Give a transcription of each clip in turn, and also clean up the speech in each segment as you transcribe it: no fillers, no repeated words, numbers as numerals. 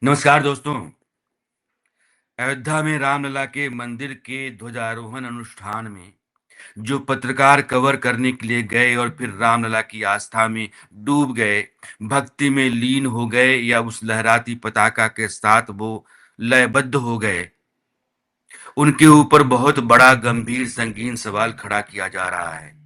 नमस्कार दोस्तों। अयोध्या में रामलला के मंदिर के ध्वजारोहण अनुष्ठान में जो पत्रकार कवर करने के लिए गए और फिर रामलला की आस्था में डूब गए, भक्ति में लीन हो गए या उस लहराती पताका के साथ वो लयबद्ध हो गए, उनके ऊपर बहुत बड़ा गंभीर संगीन सवाल खड़ा किया जा रहा है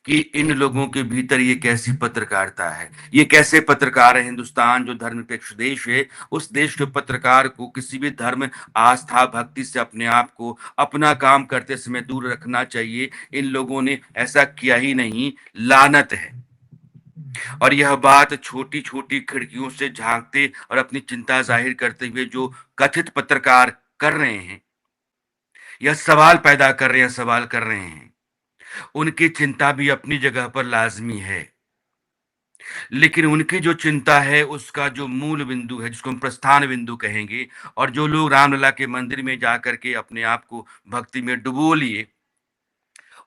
कि इन लोगों के भीतर ये कैसी पत्रकारिता है। ये कैसे पत्रकार है। हिंदुस्तान जो धर्मनिरपेक्ष देश है, उस देश के पत्रकार को किसी भी धर्म, आस्था, भक्ति से अपने आप को, अपना काम करते समय दूर रखना चाहिए। इन लोगों ने ऐसा किया ही नहीं। लानत है। और यह बात छोटी छोटी खिड़कियों से झांकते और अपनी चिंता जाहिर करते हुए जो कथित पत्रकार कर रहे हैं, यह सवाल पैदा कर रहे हैं, सवाल कर रहे हैं, उनकी चिंता भी अपनी जगह पर लाजमी है। लेकिन उनकी जो चिंता है, उसका जो मूल बिंदु है, जिसको हम प्रस्थान बिंदु कहेंगे, और जो लोग रामलला के मंदिर में जाकर के अपने आप को भक्ति में डुबो लिए,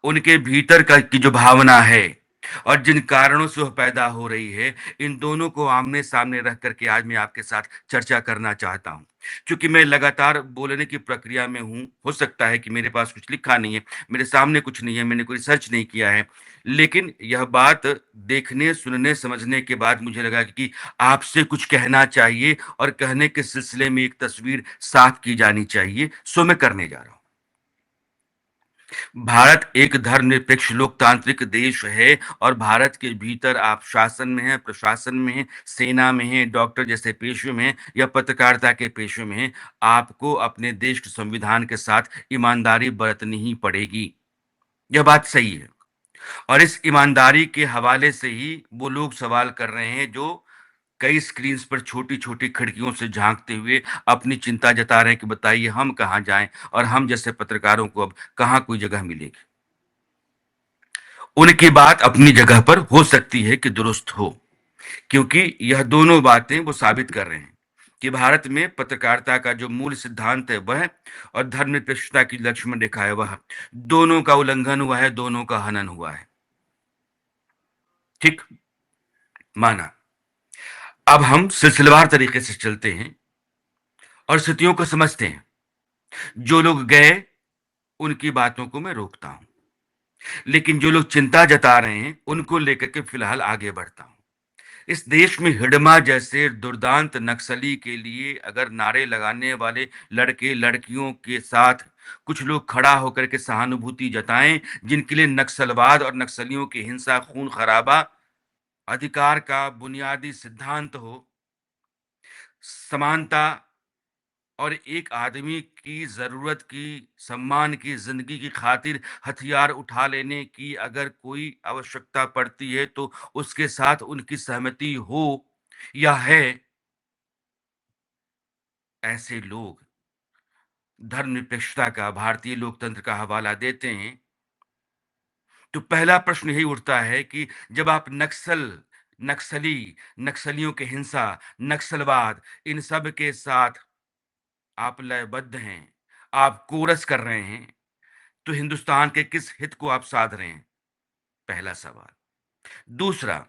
उनके भीतर का की जो भावना है और जिन कारणों से वह पैदा हो रही है, इन दोनों को आमने सामने रख करके आज मैं आपके साथ चर्चा करना चाहता हूं। क्योंकि मैं लगातार बोलने की प्रक्रिया में हूं, हो सकता है कि मेरे पास कुछ लिखा नहीं है, मेरे सामने कुछ नहीं है, मैंने कोई रिसर्च नहीं किया है, लेकिन यह बात देखने, सुनने, समझने के बाद मुझे लगा कि आपसे कुछ कहना चाहिए और कहने के सिलसिले में एक तस्वीर साफ की जानी चाहिए, सो मैं करने जा रहा हूं। भारत एक धर्मनिरपेक्ष लोकतांत्रिक देश है और भारत के भीतर आप शासन में हैं, प्रशासन में हैं, सेना में हैं, डॉक्टर जैसे पेशे में हैं या पत्रकारिता के पेशे में हैं, आपको अपने देश के संविधान के साथ ईमानदारी बरतनी ही पड़ेगी। यह बात सही है। और इस ईमानदारी के हवाले से ही वो लोग सवाल कर रहे हैं जो कई स्क्रीन्स पर छोटी-छोटी खिड़कियों से झांकते हुए अपनी चिंता जता रहे हैं कि बताइए हम कहाँ जाएँ और हम जैसे पत्रकारों को अब कहाँ कोई जगह मिलेगी। उनकी बात अपनी जगह पर हो सकती है कि दुरुस्त हो, क्योंकि यह दोनों बातें वो साबित कर रहे हैं कि भारत में पत्रकारिता का जो मूल सिद्धांत है वह और धर्मनिरपेक्षता की लक्ष्मण रेखा है वह, दोनों का उल्लंघन हुआ है, दोनों का हनन हुआ है। ठीक, माना। अब हम सिलसिलेवार तरीके से चलते हैं और स्थितियों को समझते हैं। जो लोग गए, उनकी बातों को मैं रोकता हूं, लेकिन जो लोग चिंता जता रहे हैं, उनको लेकर के फिलहाल आगे बढ़ता हूं। इस देश में हिडमा जैसे दुर्दांत नक्सली के लिए अगर नारे लगाने वाले लड़के लड़कियों के साथ कुछ लोग खड़ा होकर के सहानुभूति जताएं, जिनके लिए नक्सलवाद और नक्सलियों की हिंसा, खून खराबा अधिकार का बुनियादी सिद्धांत हो, समानता और एक आदमी की जरूरत की, सम्मान की, जिंदगी की खातिर हथियार उठा लेने की अगर कोई आवश्यकता पड़ती है तो उसके साथ उनकी सहमति हो या है, ऐसे लोग धर्मनिरपेक्षता का, भारतीय लोकतंत्र का हवाला देते हैं, तो पहला प्रश्न यही उठता है कि जब आप नक्सली, नक्सलियों की हिंसा, नक्सलवाद, इन सब के साथ आप लयबद्ध हैं, आप कोरस कर रहे हैं, तो हिंदुस्तान के किस हित को आप साध रहे हैं? पहला सवाल। दूसरा,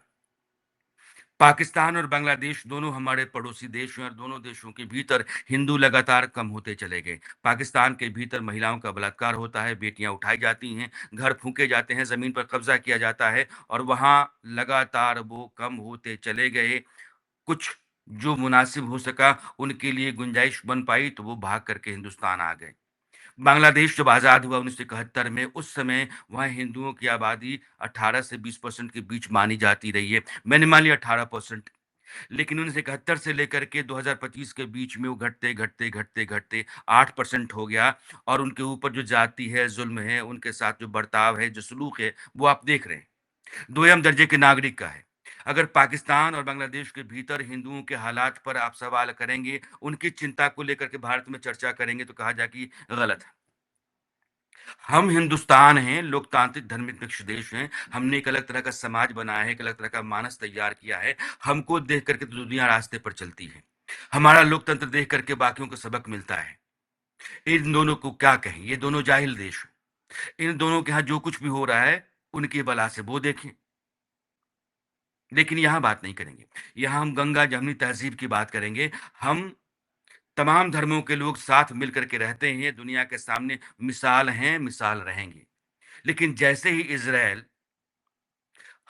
पाकिस्तान और बांग्लादेश दोनों हमारे पड़ोसी देश हैं और दोनों देशों के भीतर हिंदू लगातार कम होते चले गए। पाकिस्तान के भीतर महिलाओं का बलात्कार होता है, बेटियां उठाई जाती हैं, घर फूंके जाते हैं, जमीन पर कब्जा किया जाता है और वहां लगातार वो कम होते चले गए। कुछ जो मुनासिब हो सका, उनके लिए गुंजाइश बन पाई तो वो भाग करके हिंदुस्तान आ गए। बांग्लादेश जब आज़ाद हुआ 1971 में, उस समय वहाँ हिंदुओं की आबादी 18 से 20% के बीच मानी जाती रही है। मैंने मान लिया 18%, लेकिन 1971 से लेकर के 2025 के बीच में वो घटते, घटते, घटते, घटते 8% हो गया और उनके ऊपर जो जाति है, ज़ुल्म है, उनके साथ जो बर्ताव है, जो सलूक है, वो आप देख रहे हैं। दोयम दर्जे के नागरिक का है। अगर पाकिस्तान और बांग्लादेश के भीतर हिंदुओं के हालात पर आप सवाल करेंगे, उनकी चिंता को लेकर के भारत में चर्चा करेंगे तो कहा जाए कि गलत है। हम हिंदुस्तान हैं, लोकतांत्रिक धर्मनिरपेक्ष देश हैं। हमने एक अलग तरह का समाज बनाया है, एक अलग तरह का मानस तैयार किया है। हमको देख करके तो दुनिया रास्ते पर चलती है। हमारा लोकतंत्र देख करके बाकियों को सबक मिलता है। इन दोनों को क्या कहें, ये दोनों जाहिल देश हैं। इन दोनों के यहाँ जो कुछ भी हो रहा है, उनकी बला से वो देखें। लेकिन यहाँ बात नहीं करेंगे। यहाँ हम गंगा-जमुनी तहज़ीब की बात करेंगे। हम तमाम धर्मों के लोग साथ मिल कर के रहते हैं, दुनिया के सामने मिसाल हैं, मिसाल रहेंगे। लेकिन जैसे ही इज़राइल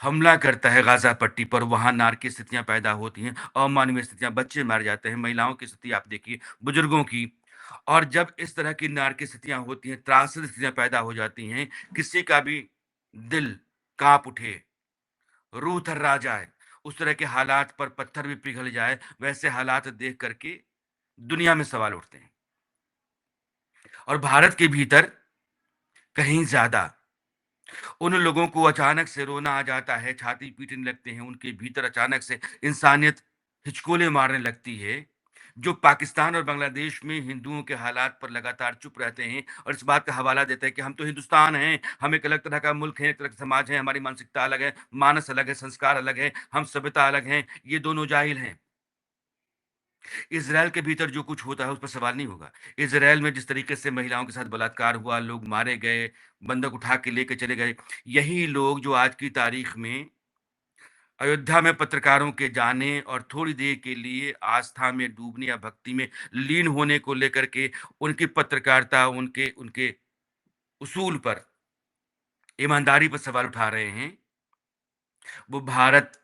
हमला करता है गाज़ा पट्टी पर, वहाँ नारकीय स्थितियाँ पैदा होती हैं, अमानवीय स्थितियाँ, बच्चे मारे जाते हैं, महिलाओं की स्थिति आप देखिए, बुजुर्गों की। और जब इस तरह की नारकीय स्थितियाँ होती हैं, त्रासद स्थितियाँ पैदा हो जाती हैं, किसी का भी दिल काँप उठे, रूह थर्रा जाए, उस तरह के हालात पर पत्थर भी पिघल जाए, वैसे हालात देख कर के दुनिया में सवाल उठते हैं। और भारत के भीतर कहीं ज़्यादा उन लोगों को अचानक से रोना आ जाता है, छाती पीटने लगते हैं, उनके भीतर अचानक से इंसानियत हिचकोले मारने लगती है, जो पाकिस्तान और बांग्लादेश में हिंदुओं के हालात पर लगातार चुप रहते हैं और इस बात का हवाला देते हैं कि हम तो हिंदुस्तान हैं, हम एक अलग तरह का मुल्क है, एक तरह का समाज है, हमारी मानसिकता अलग है, मानस अलग है, संस्कार अलग है, हम सभ्यता अलग हैं, ये दोनों जाहिल हैं। इज़राइल के भीतर जो कुछ होता है उस पर सवाल नहीं होगा। इज़राइल में जिस तरीके से महिलाओं के साथ बलात्कार हुआ, लोग मारे गए, बंदूक उठा के लेके चले गए, यही लोग जो आज की तारीख में अयोध्या में पत्रकारों के जाने और थोड़ी देर के लिए आस्था में डूबने या भक्ति में लीन होने को लेकर के उनकी पत्रकारिता, उनके उनके उसूल पर, ईमानदारी पर सवाल उठा रहे हैं, वो भारत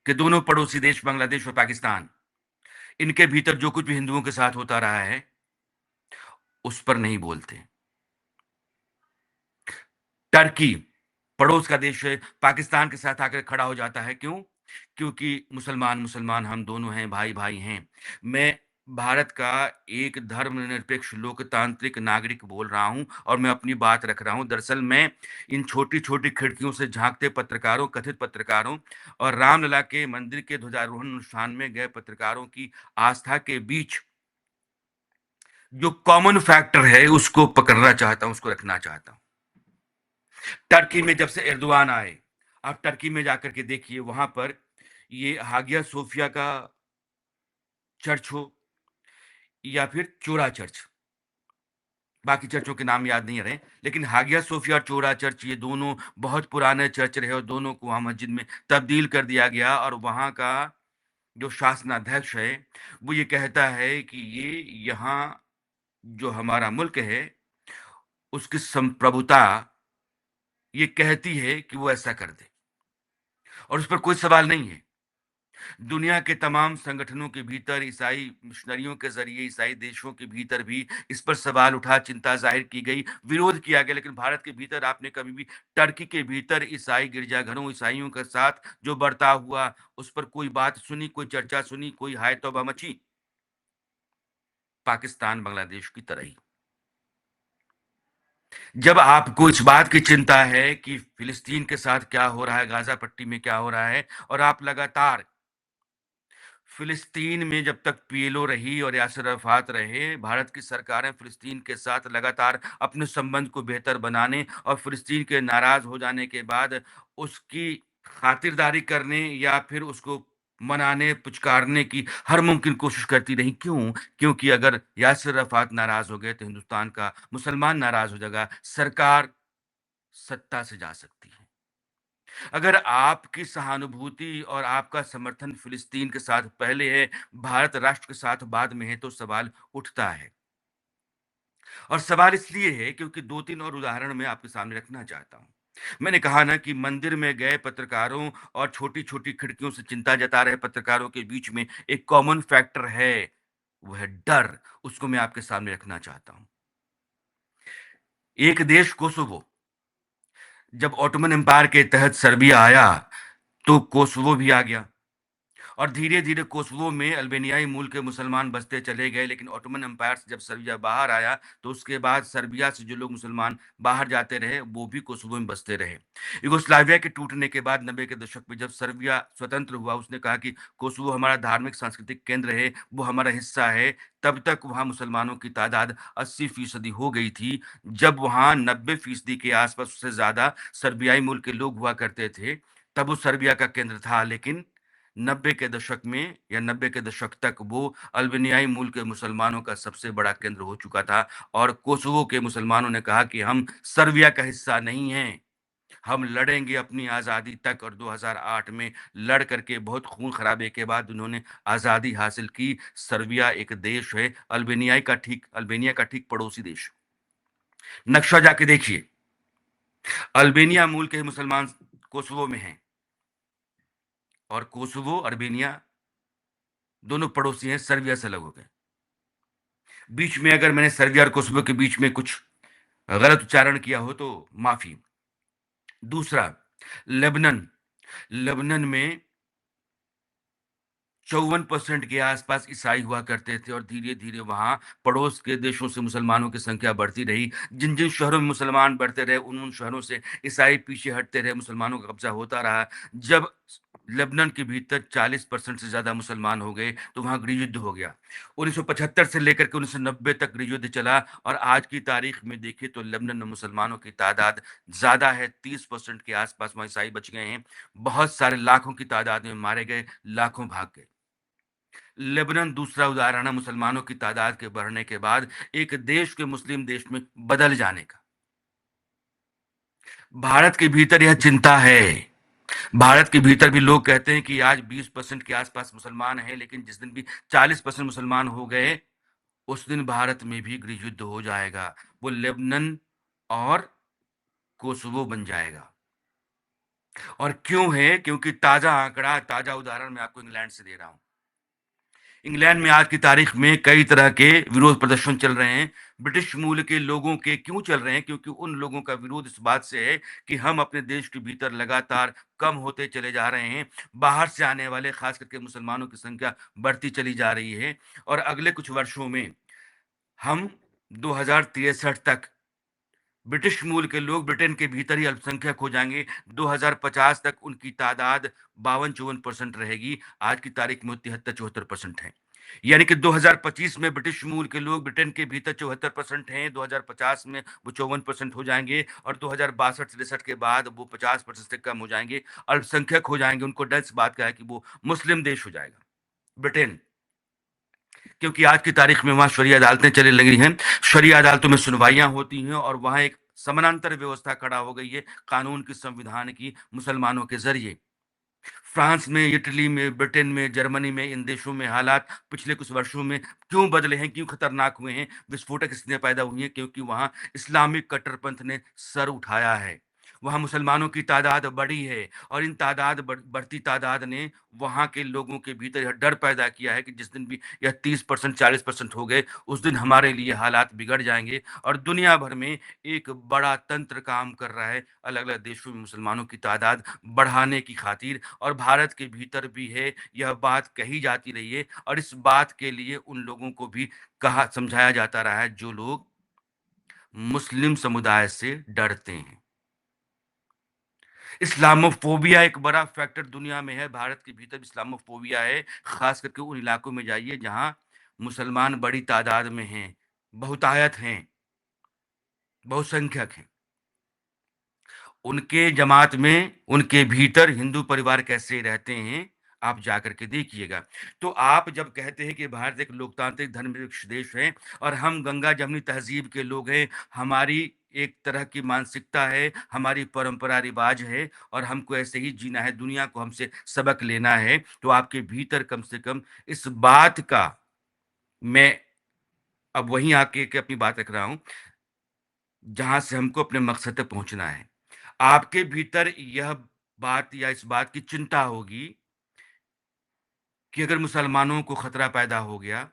के दोनों पड़ोसी देश बांग्लादेश और पाकिस्तान, इनके भीतर जो कुछ भी हिंदुओं के साथ होता रहा है, उस पर नहीं बोलते। टर्की, पड़ोस का देश है, पाकिस्तान के साथ आकर खड़ा हो जाता है, क्यों? क्योंकि मुसलमान-मुसलमान हम दोनों हैं, भाई-भाई हैं। मैं भारत का एक धर्मनिरपेक्ष लोकतांत्रिक नागरिक बोल रहा हूँ और मैं अपनी बात रख रहा हूँ। दरअसल मैं इन छोटी-छोटी खिड़कियों से झाँकते पत्रकारों, कथित पत्रकारों और रामलला के मंदिर के ध्वजारोहण अनुष्ठान में गए पत्रकारों की आस्था के बीच जो कॉमन फैक्टर है, उसको पकड़ना चाहता हूँ, उसको रखना चाहता हूँ। टर्की में जब से एर्दोआन आए, आप टर्की में जाकर के देखिए, वहाँ पर ये हागिया सोफिया का चर्च हो या फिर चोरा चर्च, बाकी चर्चों के नाम याद नहीं आ रहे, लेकिन हागिया सोफिया और चोरा चर्च ये दोनों बहुत पुराने चर्च रहे और दोनों को वहाँ मस्जिद में तब्दील कर दिया गया और वहाँ का जो शासनाध्यक्ष है, वो ये कहता है कि ये यहाँ जो हमारा मुल्क है, उसकी संप्रभुता ये कहती है कि वो ऐसा कर दे और उस पर कोई सवाल नहीं है। दुनिया के तमाम संगठनों के भीतर ईसाई मिशनरियों के ज़रिए ईसाई देशों के भीतर भी इस पर सवाल उठा, चिंता ज़ाहिर की गई, विरोध किया गया, लेकिन भारत के भीतर आपने कभी भी टर्की के भीतर ईसाई गिरजाघरों, ईसाइयों के साथ जो बर्ताव हुआ, उस पर कोई बात सुनी, कोई चर्चा सुनी, कोई हाय तौबा मची? पाकिस्तान, बांग्लादेश की तरह ही। जब आपको इस बात की चिंता है कि फ़िलिस्तीन के साथ क्या हो रहा है, गाज़ा पट्टी में क्या हो रहा है और आप लगातार फ़िलिस्तीन में जब तक पीएलओ रही और यासिर अराफ़ात रहे, भारत की सरकारें फ़िलिस्तीन के साथ लगातार अपने संबंध को बेहतर बनाने और फ़िलिस्तीन के नाराज़ हो जाने के बाद उसकी खातिरदारी करने या फिर उसको मनाने, पुचकारने की हर मुमकिन कोशिश करती रहीं। क्यों? क्योंकि अगर यासिर अराफ़ात नाराज़ हो गए, तो हिंदुस्तान का मुसलमान नाराज़ हो जाएगा, सरकार सत्ता से जा सकती है। अगर आपकी सहानुभूति और आपका समर्थन फ़िलिस्तीन के साथ पहले है, भारत राष्ट्र के साथ बाद में है, तो सवाल उठता है। और सवाल इसलिए है क्योंकि 2-3 और उदाहरण मैं आपके सामने रखना चाहता हूँ। मैंने कहा ना कि मंदिर में गए पत्रकारों और छोटी-छोटी खिड़कियों से चिंता जता रहे पत्रकारों के बीच में एक कॉमन फैक्टर है, वो है डर। उसको मैं आपके सामने रखना चाहता हूँ। एक देश कोसोवो, जब ऑटोमन एम्पायर के तहत सर्बिया आया, तो कोसोवो भी आ गया। और धीरे-धीरे कोसोवो में अल्बानियाई मूल के मुसलमान बसते चले गए, लेकिन ऑटोमन एम्पायर से जब सर्बिया बाहर आया, तो उसके बाद सर्बिया से जो लोग मुसलमान बाहर जाते रहे, वो भी कोसोवो में बसते रहे। यूगोस्लाविया के टूटने के बाद 90 के दशक में जब सर्बिया स्वतंत्र हुआ, उसने कहा कि कोसोवो हमारा धार्मिक सांस्कृतिक केंद्र है, वो हमारा हिस्सा है। तब तक वहाँ मुसलमानों की तादाद 80% हो गई थी। जब वहाँ 90% के आस-पास, उससे ज़्यादा सर्बियाई मूल के लोग हुआ करते थे, तब वो सर्बिया का केंद्र था, लेकिन 90 के दशक में या 90 के दशक तक वो अल्बानियाई मूल के मुसलमानों का सबसे बड़ा केंद्र हो चुका था और कोसोवो के मुसलमानों ने कहा कि हम सर्बिया का हिस्सा नहीं हैं। हम लड़ेंगे अपनी आज़ादी तक, और 2008 में लड़ करके बहुत खून-खराबे के बाद उन्होंने आज़ादी हासिल की। सर्बिया एक देश है, अल्बानिया का ठीक पड़ोसी देश। नक्शा जाके देखिए, अल्बानिया मूल के मुसलमान कोसोवो में हैं, और कोसोवो, अर्मेनिया दोनों पड़ोसी हैं, सर्बिया से अलग हो गए। बीच में अगर मैंने सर्बिया और कोसोवो के बीच में कुछ गलत उच्चारण किया हो तो माफ़ी। दूसरा, लेबनान। लेबनान में 54% के आसपास ईसाई हुआ करते थे, और धीरे-धीरे वहाँ पड़ोस के देशों से मुसलमानों की संख्या बढ़ती रही। जिन-जिन शहरों में मुसलमान बढ़ते रहे, उन-उन शहरों से ईसाई पीछे हटते रहे, मुसलमानों का कब्ज़ा होता रहा। जब लेबनान के भीतर 40% से ज़्यादा मुसलमान हो गए, तो वहाँ गृहयुद्ध हो गया। 1975 से लेकर के 1990 तक गृहयुद्ध चला, और आज की तारीख में देखें तो लेबनान में मुसलमानों की तादाद ज़्यादा है, 30% के आसपास वहाँ ईसाई बच गए हैं। बहुत सारे लाखों की तादाद में मारे गए, लाखों भाग गए। लेबनान दूसरा उदाहरण है मुसलमानों की तादाद के बढ़ने के बाद एक देश के मुस्लिम देश में बदल जाने का। भारत के भीतर यह चिंता है। भारत के भीतर भी लोग कहते हैं कि आज 20% के आसपास मुसलमान हैं, लेकिन जिस दिन भी 40% मुसलमान हो गए, उस दिन भारत में भी गृहयुद्ध हो जाएगा। वो लेबनान और कोसोवो बन जाएगा। और क्यों है? क्योंकि ताजा आंकड़ा, ताजा उदाहरण मैं आपको इंग्लैंड से दे रहा हूं। इंग्लैंड में आज की तारीख में कई तरह के विरोध प्रदर्शन चल रहे हैं। ब्रिटिश मूल के लोगों के क्यों चल रहे हैं? क्योंकि उन लोगों का विरोध इस बात से है कि हम अपने देश के भीतर लगातार कम होते चले जा रहे हैं। बाहर से आने वाले, खास करके मुसलमानों की संख्या बढ़ती चली जा रही है, और अगले कुछ वर्षों में हम 2063 तक ब्रिटिश मूल के लोग ब्रिटेन के भीतर ही अल्पसंख्यक हो जाएंगे। 2050 तक उनकी तादाद 52-54% रहेगी। आज की तारीख में 73-74% है। यानी कि 2025 में ब्रिटिश मूल के लोग ब्रिटेन के भीतर 74% हैं, 2050 में वो 54% हो जाएंगे, और 2062-63 के बाद वो 50% से कम हो जाएंगे, अल्पसंख्यक हो जाएंगे। उनको डर इस बात का है कि वो मुस्लिम देश हो जाएगा ब्रिटेन, क्योंकि आज की तारीख में वहाँ शरिया अदालतें चलने लगी हैं। शरिया अदालतों में सुनवाइयाँ होती हैं, और वहाँ एक समानांतर व्यवस्था खड़ा हो गई है कानून की, संविधान की, मुसलमानों के ज़रिए। फ्रांस में, इटली में, ब्रिटेन में, जर्मनी में, इन देशों में हालात पिछले कुछ वर्षों में क्यों बदले हैं, क्यों खतरनाक हुए हैं, विस्फोटक स्थितियाँ पैदा हुई हैं? क्योंकि वहाँ इस्लामिक कट्टरपंथ ने सर उठाया है। वहाँ मुसलमानों की तादाद बढ़ी है, और इन बढ़ती तादाद ने वहाँ के लोगों के भीतर यह डर पैदा किया है कि जिस दिन भी यह 30%, 40% हो गए, उस दिन हमारे लिए हालात बिगड़ जाएँगे। और दुनिया भर में एक बड़ा तंत्र काम कर रहा है, अलग-अलग देशों में मुसलमानों की तादाद बढ़ाने की खातिर, और भारत के भीतर भी है, यह बात कही जाती रही है, और इस बात के लिए उन लोगों को भी कहा समझाया जाता रहा है जो लोग मुस्लिम समुदाय से डरते हैं। इस्लामोफ़ोबिया एक बड़ा फैक्टर दुनिया में है, भारत के भीतर भी इस्लामोफ़ोबिया है, ख़ास करके उन इलाकों में जाइए जहाँ मुसलमान बड़ी तादाद में हैं, बहुतायत हैं, बहुसंख्यक हैं। उनके जमात में, उनके भीतर हिंदू परिवार कैसे रहते हैं, आप जाकर के देखिएगा। तो आप जब कहते हैं कि भारत एक लोकतांत्रिक धर्मनिरपेक्ष देश है, और हम गंगा-जमुनी तहज़ीब के लोग हैं, हमारी एक तरह की मानसिकता है, हमारी परंपरा रिवाज है, और हमको ऐसे ही जीना है, दुनिया को हमसे सबक लेना है, तो आपके भीतर कम से कम इस बात का, मैं अब वहीं आके के अपनी बात रख रहा हूँ, जहाँ से हमको अपने मकसद तक पहुँचना है। आपके भीतर यह बात या इस बात की चिंता होगी कि अगर मुसलमानों को खतरा पैदा हो गया,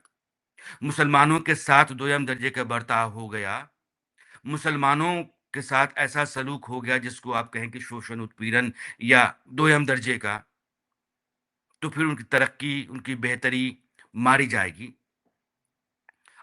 मुसलमानों के साथ दोयम दर्जे का बर्ताव हो गया, मुसलमानों के साथ ऐसा सलूक हो गया जिसको आप कहें कि शोषण, उत्पीड़न या दोयम दर्जे का, तो फिर उनकी तरक्की, उनकी बेहतरी मारी जाएगी।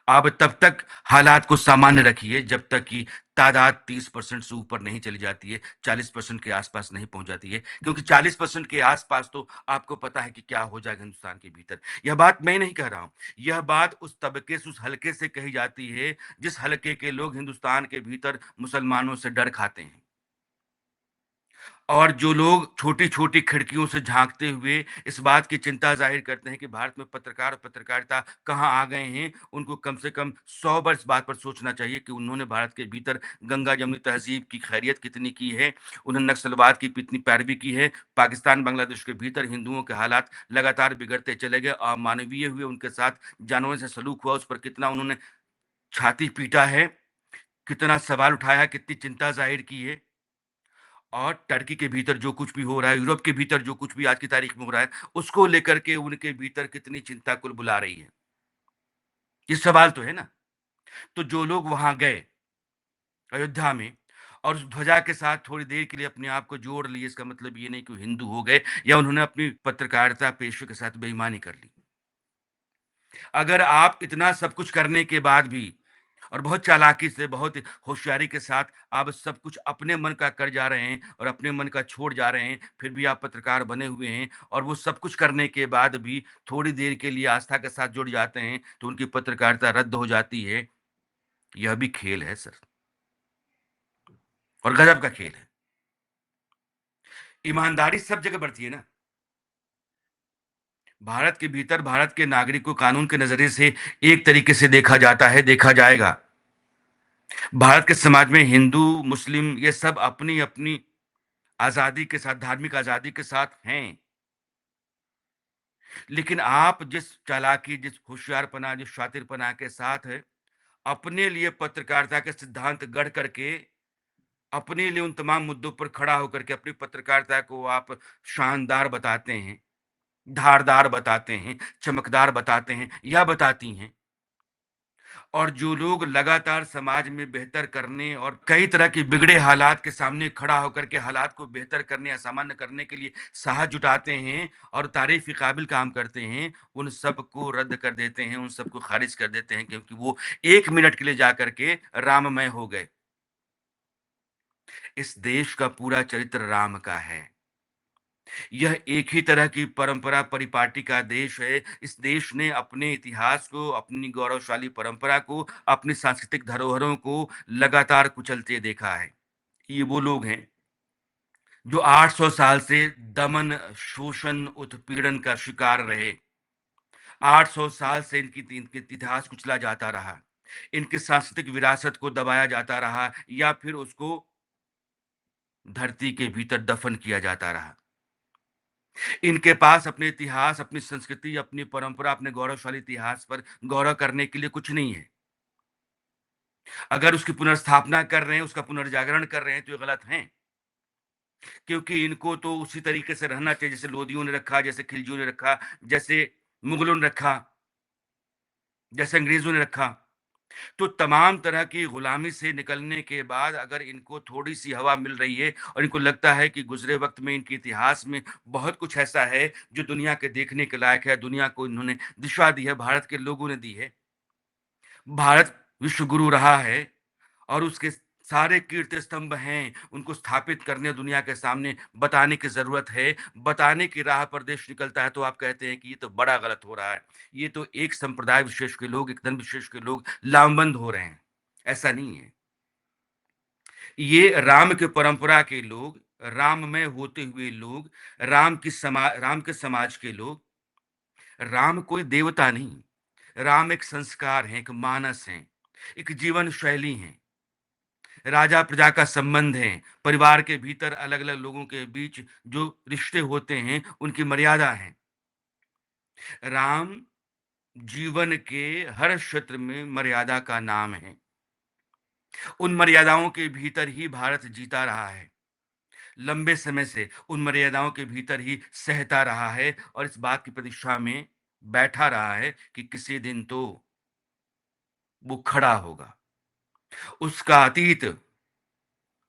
आप तब तक हालात को सामान्य रखिए जब तक कि तादाद 30% से ऊपर नहीं चली जाती है, 40% के आसपास नहीं पहुंच जाती है, क्योंकि 40% के आसपास तो आपको पता है कि क्या हो जाएगा हिंदुस्तान के भीतर। यह बात मैं नहीं कह रहा हूं, यह बात उस तबके से, उस हलके से कही जाती है जिस हलके के लोग हिंदुस्तान के भीतर मुसलमानों से डर खाते हैं। और जो लोग छोटी-छोटी खिड़कियों से झाँकते हुए इस बात की चिंता ज़ाहिर करते हैं कि भारत में पत्रकार और पत्रकारिता कहाँ आ गए हैं, उनको कम से कम 100 बार इस बात पर सोचना चाहिए कि उन्होंने भारत के भीतर गंगा-जमुनी तहज़ीब की खैरियत कितनी की है, उन्होंने नक्सलवाद की कितनी पैरवी की है, पाकिस्तान, बांग्लादेश के भीतर हिंदुओं के हालात लगातार बिगड़ते चले गए, अमानवीय हुए, उनके साथ जानवरों से सलूक हुआ, उस पर कितना उन्होंने छाती पीटा है, कितना सवाल उठाया है, कितनी चिंता ज़ाहिर की है। और टर्की के भीतर जो कुछ भी हो रहा है, यूरोप के भीतर जो कुछ भी आज की तारीख में हो रहा है, उसको लेकर के उनके भीतर कितनी चिंता कुलबुला रही है। ये सवाल तो है ना? तो जो लोग वहाँ गए, अयोध्या में और उस ध्वजा के साथ थोड़ी देर के लिए अपने आप को जोड़ लिए, इसका मतलब ये नहीं कि वो हिंदू हो गए या उन्होंने अपनी पत्रकारिता पेशे के साथ बेईमानी कर ली। अगर आप इतना सब कुछ करने के बाद भी और बहुत चालाकी से, बहुत होशियारी के साथ आप सब कुछ अपने मन का कर जा रहे हैं और अपने मन का छोड़ जा रहे हैं, फिर भी आप पत्रकार बने हुए हैं और वो सब कुछ करने के बाद भी थोड़ी देर के लिए आस्था के साथ जुड़ जाते हैं, तो उनकी पत्रकारिता रद्द हो जाती है। यह भी खेल है सर, और गज़ब का खेल है। ईमानदारी सब जगह बढ़ती है ना। भारत के भीतर भारत के नागरिक को कानून के नज़रिए से एक तरीके से देखा जाता है, देखा जाएगा। भारत के समाज में हिंदू, मुस्लिम ये सब अपनी-अपनी आज़ादी के साथ, धार्मिक आज़ादी के साथ हैं। लेकिन आप जिस चालाकी, जिस होशियारपना, जिस शातिरपना के साथ अपने लिए पत्रकारिता के सिद्धांत गढ़ करके, अपने लिए उन तमाम मुद्दों पर खड़ा होकर के अपनी पत्रकारिता को आप शानदार बताते हैं, धारदार बताते हैं, चमकदार बताते हैं या बताती हैं। और जो लोग लगातार समाज में बेहतर करने और कई तरह के बिगड़े हालात के सामने खड़ा होकर के हालात को बेहतर करने या सामान्य करने के लिए साहस जुटाते हैं और तारीफ के काबिल काम करते हैं, उन सबको रद्द कर देते हैं, उन सबको खारिज कर देते हैं क्योंकि वो 1 मिनट के लिए जाकर के राममय हो गए। इस देश का पूरा चरित्र राम का है। यह एक ही तरह की परंपरा परिपाटी का देश है। इस देश ने अपने इतिहास को, अपनी गौरवशाली परंपरा को, अपनी सांस्कृतिक धरोहरों को लगातार कुचलते देखा है। ये वो लोग हैं जो 800 साल से दमन, शोषण, उत्पीड़न का शिकार रहे। 800 साल से इनकी इतिहास कुचला जाता रहा। इनकी सांस्कृतिक विरासत को दबाया जाता रहा या फिर उसको धरती के भीतर दफन किया जाता रहा। इनके पास अपने इतिहास, अपनी संस्कृति, अपनी परंपरा, अपने गौरवशाली इतिहास पर गौरव करने के लिए कुछ नहीं है। अगर उसकी पुनर्स्थापना कर रहे हैं, उसका पुनर्जागरण कर रहे हैं, तो ये गलत हैं। क्योंकि इनको तो उसी तरीके से रहना चाहिए, जैसे लोदियों ने रखा, जैसे खिलजियों ने रखा, जैसे मुगलों ने रखा, जैसे अंग्रेज़ों ने रखा। तो तमाम तरह की गुलामी से निकलने के बाद अगर इनको थोड़ी-सी हवा मिल रही है और इनको लगता है कि गुज़रे वक़्त में इनके इतिहास में बहुत कुछ ऐसा है, जो दुनिया के देखने के लायक है, दुनिया को इन्होंने दिशा दी है, भारत के लोगों ने दी है। भारत विश्व गुरु रहा है और उसके सारे कीर्ति स्तंभ हैं, उनको स्थापित करने दुनिया के सामने बताने की ज़रूरत है। बताने की राह पर देश निकलता है तो आप कहते हैं कि ये तो बड़ा गलत हो रहा है। ये तो एक संप्रदाय विशेष के लोग, एक धर्म विशेष के लोग लामबंद हो रहे हैं। ऐसा नहीं है। ये राम के परंपरा के लोग, राममय होते हुए लोग, राम के समाज के लोग, राम कोई देवता नहीं। राम एक संस्कार है, एक मानस है, एक जीवन शैली है। राजा प्रजा का संबंध है, परिवार के भीतर अलग-अलग लोगों के बीच जो रिश्ते होते हैं, उनकी मर्यादा है। राम जीवन के हर क्षेत्र में मर्यादा का नाम है। उन मर्यादाओं के भीतर ही भारत जीता रहा है। लंबे समय से उन मर्यादाओं के भीतर ही सहता रहा है और इस बात की प्रतीक्षा में बैठा रहा है कि किसी दिन तो वो खड़ा होगा। उसका अतीत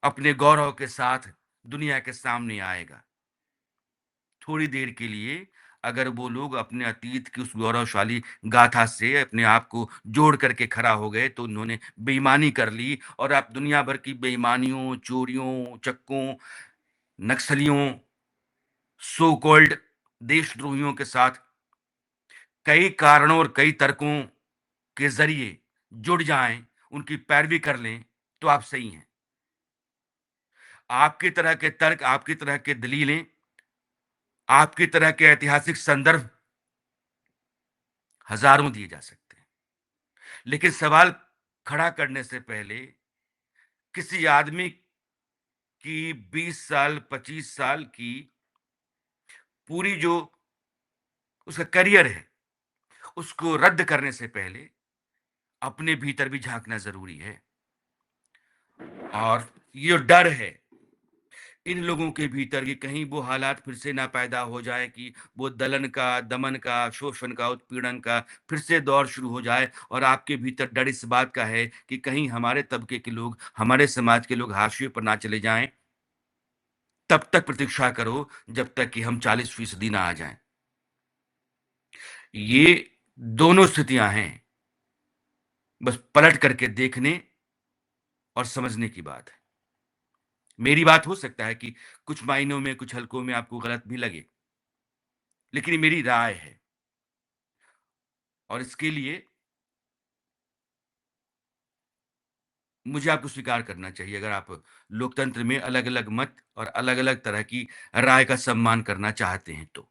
अपने गौरव के साथ दुनिया के सामने आएगा। थोड़ी देर के लिए अगर वो लोग अपने अतीत की उस गौरवशाली गाथा से अपने आप को जोड़ करके खड़ा हो गए, तो उन्होंने बेईमानी कर ली और आप दुनिया भर की बेईमानियों, चोरियों, चक्कों, नक्सलियों, सो कॉल्ड देशद्रोहियों के साथ कई कारणों और कई तर्कों के ज़रिए जुड़ जाएँ, उनकी पैरवी कर लें, तो आप सही हैं। आपकी तरह के तर्क, आपकी तरह के दलीलें, आपकी तरह के ऐतिहासिक संदर्भ हज़ारों दिए जा सकते हैं। लेकिन सवाल खड़ा करने से पहले किसी आदमी की 20 साल, 25 साल की पूरी जो उसका करियर है, उसको रद्द करने से पहले अपने भीतर भी झाँकना ज़रूरी है। और ये जो डर है, इन लोगों के भीतर कि कहीं वो हालात फिर से ना पैदा हो जाए कि वो दलन का, दमन का, शोषण का, उत्पीड़न का फिर से दौर शुरू हो जाए और आपके भीतर डर इस बात का है कि कहीं हमारे तबके के लोग, हमारे समाज के लोग हाशिए पर ना चले जाएँ, तब तक प्रतीक्षा करो जब तक कि हम 40% ना आ जाएँ। ये दोनों स्थितियाँ हैं, बस पलट करके देखने और समझने की बात है। मेरी बात हो सकता है कि कुछ मायनों में, कुछ हलकों में आपको गलत भी लगे, लेकिन ये मेरी राय है और इसके लिए मुझे आपको स्वीकार करना चाहिए अगर आप लोकतंत्र में अलग-अलग मत और अलग-अलग तरह की राय का सम्मान करना चाहते हैं तो।